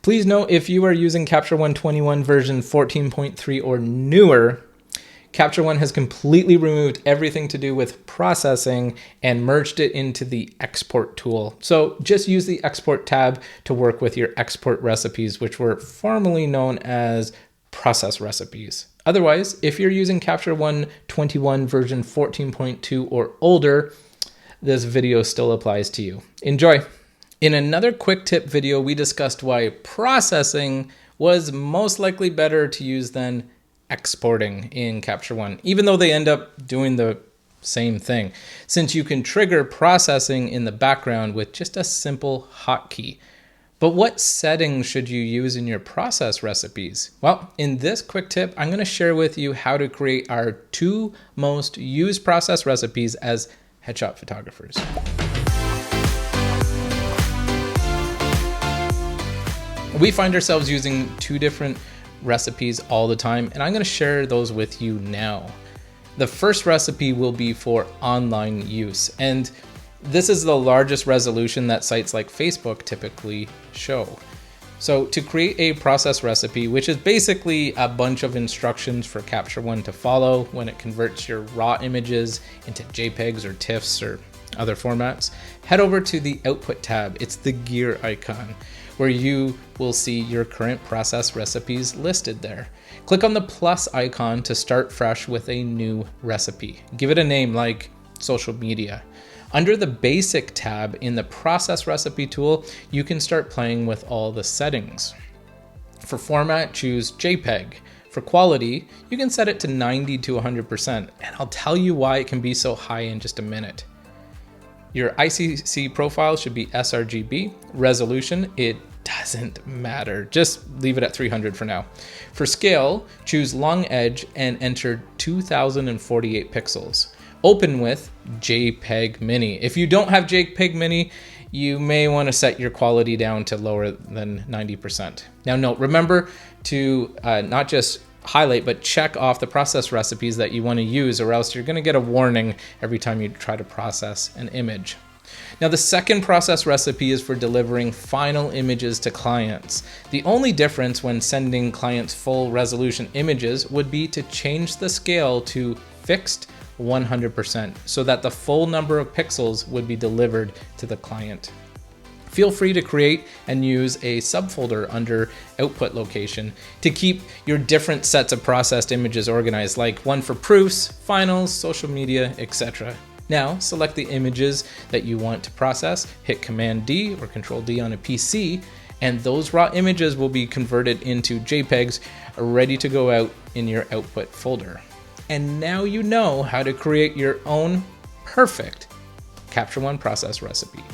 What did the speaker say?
Please note, if you are using Capture One 21 version 14.3 or newer, Capture One has completely removed everything to do with processing and merged it into the export tool. So just use the export tab to work with your export recipes, which were formerly known as process recipes. Otherwise, if you're using Capture One 21 version 14.2 or older, this video still applies to you. Enjoy. In another quick tip video, we discussed why processing was most likely better to use than exporting in Capture One, even though they end up doing the same thing, since you can trigger processing in the background with just a simple hotkey. But what settings should you use in your process recipes? Well, in this quick tip, I'm going to share with you how to create our 2 most used process recipes as headshot photographers. We find ourselves using 2 different recipes all the time, and I'm going to share those with you now. The first recipe will be for online use, and this is the largest resolution that sites like Facebook typically show. So to create a process recipe, which is basically a bunch of instructions for Capture One to follow when it converts your raw images into JPEGs or TIFFs or other formats, head over to the Output tab. It's the gear icon, where you will see your current process recipes listed there. Click on the plus icon to start fresh with a new recipe. Give it a name like social media. Under the basic tab in the process recipe tool, you can start playing with all the settings. For format, choose JPEG. For quality, you can set it to 90 to 100%, and I'll tell you why it can be so high in just a minute. Your ICC profile should be sRGB. Resolution, it doesn't matter. Just leave it at 300 for now. For scale, choose long edge and enter 2048 pixels. Open with JPEG Mini. If you don't have JPEG Mini, you may want to set your quality down to lower than 90%. Now note, remember to not just highlight, but check off the process recipes that you want to use, or else you're going to get a warning every time you try to process an image. Now, the second process recipe is for delivering final images to clients. The only difference when sending clients full resolution images would be to change the scale to fixed 100% so that the full number of pixels would be delivered to the client. Feel free to create and use a subfolder under output location to keep your different sets of processed images organized, like one for proofs, finals, social media, etc. Now, select the images that you want to process, hit Command D or Control D on a PC, and those raw images will be converted into JPEGs ready to go out in your output folder. And now you know how to create your own perfect Capture One process recipe.